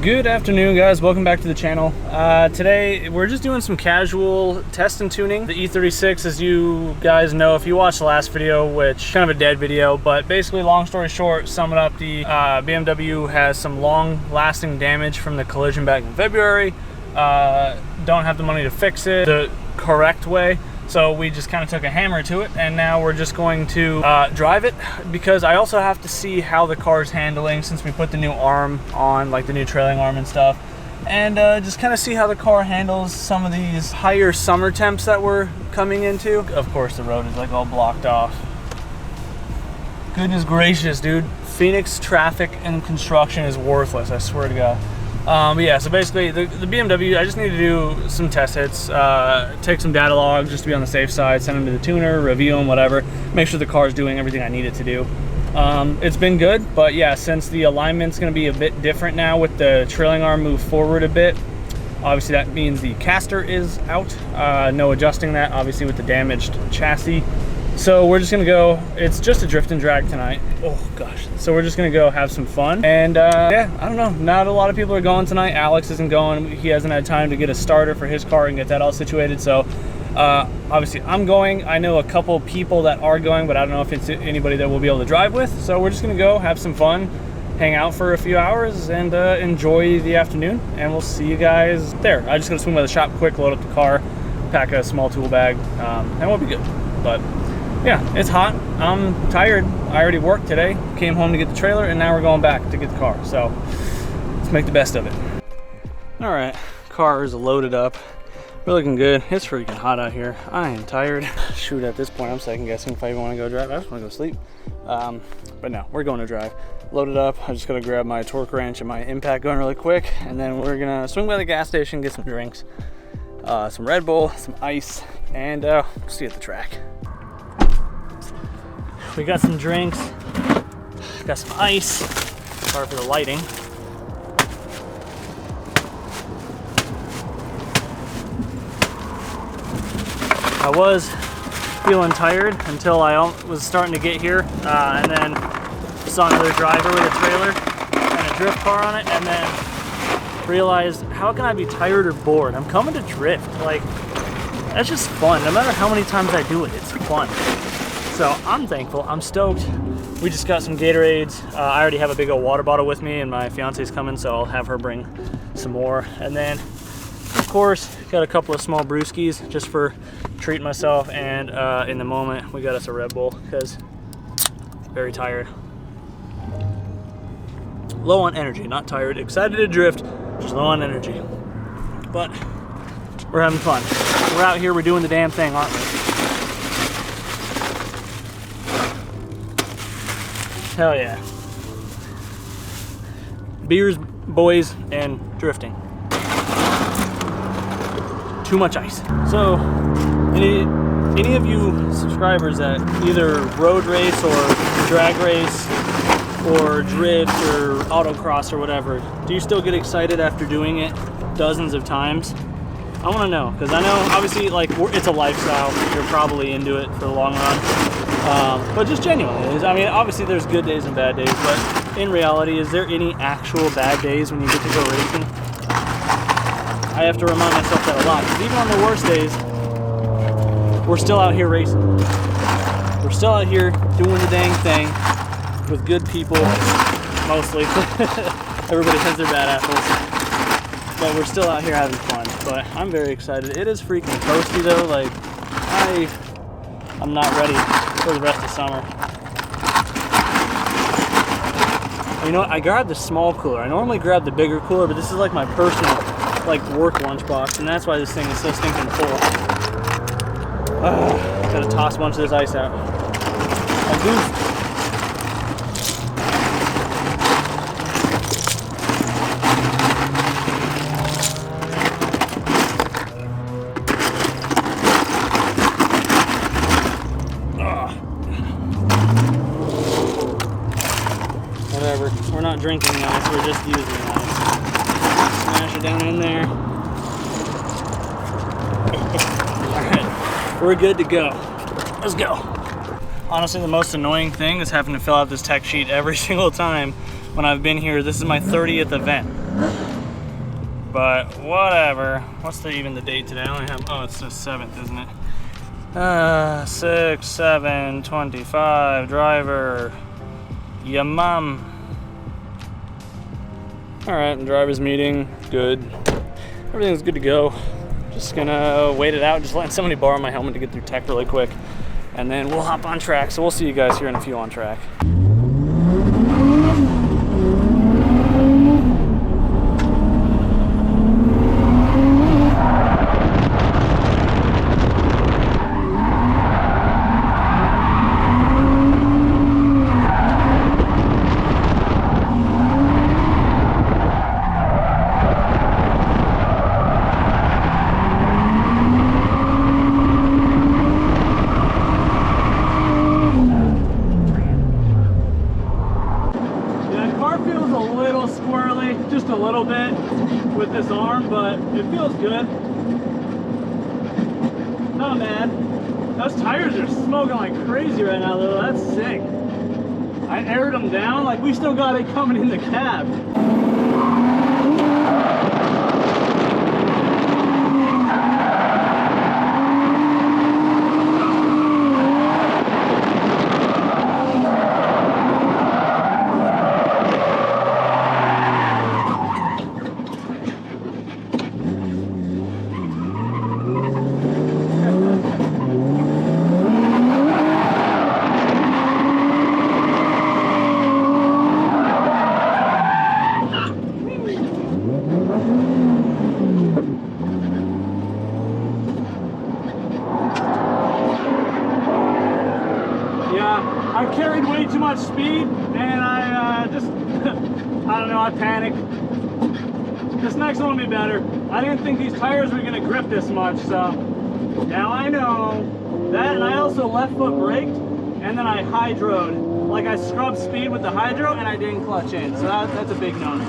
Good afternoon, guys. Welcome back to the channel. Today we're just doing some casual test and tuning. The E36, as you guys know if you watched the last video, which kind of a dead video, but basically, long story short, sum it up, the BMW has some long lasting damage from the collision back in February. Don't have the money to fix it the correct way, so we just kind of took a hammer to it, and now we're just going to drive it, because I also have to see how the car's handling since we put the new arm on, like the new trailing arm and stuff, and just kind of see how the car handles some of these higher summer temps that we're coming into. Of course, the road is like all blocked off. Goodness gracious, dude. Phoenix traffic and construction is worthless, I swear to God. But yeah, so basically the BMW, I just need to do some test hits, take some data logs just to be on the safe side, send them to the tuner, review them, whatever, make sure the car is doing everything I need it to do. It's been good, but yeah, since the alignment's going to be a bit different now with the trailing arm moved forward a bit, obviously that means the caster is out. No adjusting that, obviously, with the damaged chassis. So we're just gonna go, it's just a drift and drag tonight. Oh gosh. So we're just gonna go have some fun. And yeah, I don't know, not a lot of people are going tonight. Alex isn't going, he hasn't had time to get a starter for his car and get that all situated. So obviously I'm going. I know a couple people that are going, but I don't know if it's anybody that we'll be able to drive with. So we're just gonna go have some fun, hang out for a few hours, and enjoy the afternoon. And we'll see you guys there. I just gotta swing by the shop quick, load up the car, pack a small tool bag, and we'll be good. But yeah, it's hot. I'm tired. I already worked today, came home to get the trailer, and now we're going back to get the car. So let's make the best of it. All right, car is loaded up. We're looking good. It's freaking hot out here. I am tired. Shoot, at this point, I'm second guessing if I even want to go drive. I just want to go sleep. But no, we're going to drive. Loaded up. I just got to grab my torque wrench and my impact gun really quick, and then we're gonna swing by the gas station, get some drinks, some Red Bull, some ice, and see you at the track. We got some drinks, got some ice, sorry for the lighting. I was feeling tired until I was starting to get here, and then saw another driver with a trailer and a drift car on it, and then realized, how can I be tired or bored? I'm coming to drift. Like, that's just fun. No matter how many times I do it, it's fun. So I'm thankful, I'm stoked. We just got some Gatorades. I already have a big old water bottle with me, and my fiance's coming, so I'll have her bring some more. And then, of course, got a couple of small brewskis just for treating myself. And in the moment, we got us a Red Bull because very tired. Low on energy, not tired. Excited to drift, just low on energy. But we're having fun. We're out here, we're doing the damn thing, aren't we? Hell yeah. Beers, boys, and drifting. Too much ice. So, any of you subscribers that either road race or drag race or drift or autocross or whatever, do you still get excited after doing it dozens of times? I want to know, because I know obviously like it's a lifestyle. You're probably into it for the long run. But just genuinely, I mean, obviously there's good days and bad days, but in reality, is there any actual bad days when you get to go racing? I have to remind myself that a lot, because even on the worst days, we're still out here racing. We're still out here doing the dang thing with good people, mostly. Everybody has their bad apples, but we're still out here having fun. But I'm very excited. It is freaking toasty though. Like, I'm not ready for the rest of summer. You know what? I grabbed the small cooler. I normally grab the bigger cooler, but this is like my personal, like, work lunchbox, and that's why this thing is so stinking full. Gotta toss a bunch of this ice out. I goofed. We're not drinking the ice, we're just using the ice. Smash it down in there. Alright, we're good to go. Let's go. Honestly, the most annoying thing is having to fill out this tech sheet every single time when I've been here. This is my 30th event. but whatever. What's even the date today? I only have, oh, it's the 7th, isn't it? 6/7/25, driver, ya mum. All right, driver's meeting, good. Everything's good to go. Just gonna wait it out, just letting somebody borrow my helmet to get through tech really quick. And then we'll hop on track. So we'll see you guys here in a few on track. Just a little bit with this arm, but it feels good. Not bad. Those tires are smoking like crazy right now though. That's sick. I aired them down, like we still got it coming in the cab. I carried way too much speed and I just, I don't know, I panicked. This next one will be better. I didn't think these tires were gonna grip this much, so now I know that. And I also left foot braked and then I hydroed. Like I scrubbed speed with the hydro and I didn't clutch in, so that's a big no-no.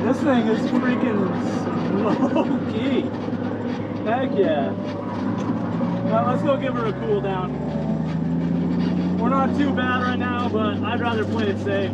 This thing is freaking smoky. Heck yeah. Well, let's go give her a cool down. We're not too bad right now, but I'd rather play it safe.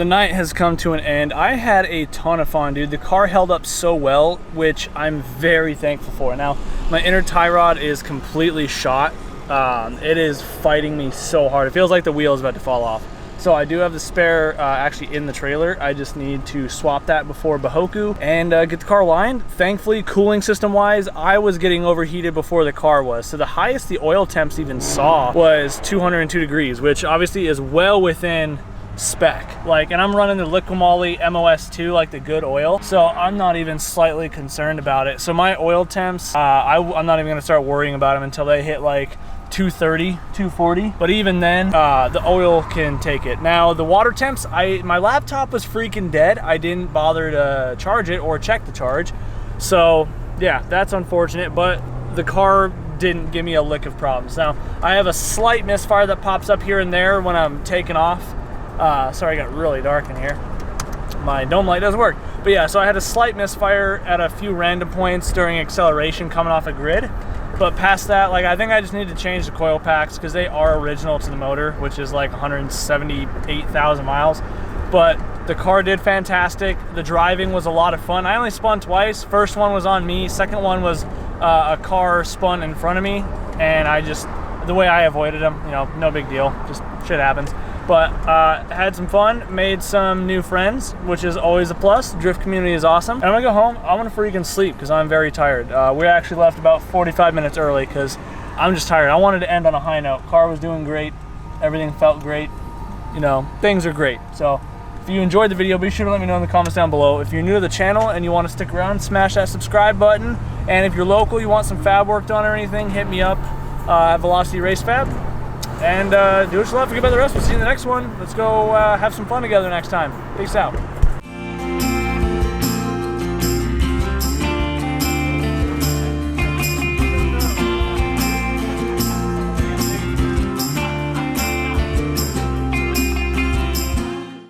night has come to an end. I had a ton of fun, dude. The car held up so well, which I'm very thankful for. Now, my inner tie rod is completely shot. It is fighting me so hard. It feels like the wheel is about to fall off. So I do have the spare actually in the trailer. I just need to swap that before Bahoku and get the car lined. Thankfully, cooling system wise, I was getting overheated before the car was. So the highest the oil temps even saw was 202 degrees, which obviously is well within spec. Like, and I'm running the Liquimoly MOS2, like the good oil. So I'm not even slightly concerned about it. So my oil temps, I'm not even gonna start worrying about them until they hit like 230, 240. But even then, the oil can take it. Now, the water temps, my laptop was freaking dead. I didn't bother to charge it or check the charge. So yeah, that's unfortunate, but the car didn't give me a lick of problems. Now, I have a slight misfire that pops up here and there when I'm taking off. Sorry, it got really dark in here. My dome light doesn't work. But yeah, so I had a slight misfire at a few random points during acceleration coming off a grid. But past that, like, I think I just need to change the coil packs because they are original to the motor, which is like 178,000 miles. But the car did fantastic. The driving was a lot of fun. I only spun twice. First one was on me. Second one was a car spun in front of me. And the way I avoided them, you know, no big deal. Just shit happens. But had some fun, made some new friends, which is always a plus. The drift community is awesome. And I'm gonna go home. I'm gonna freaking sleep because I'm very tired. We actually left about 45 minutes early because I'm just tired. I wanted to end on a high note. Car was doing great. Everything felt great. You know, things are great. So if you enjoyed the video, be sure to let me know in the comments down below. If you're new to the channel and you want to stick around, smash that subscribe button. And if you're local, you want some fab work done or anything, hit me up at Velocity Race Fab. And do what you love. Forget about the rest. We'll see you in the next one. Let's go have some fun together next time. Peace out.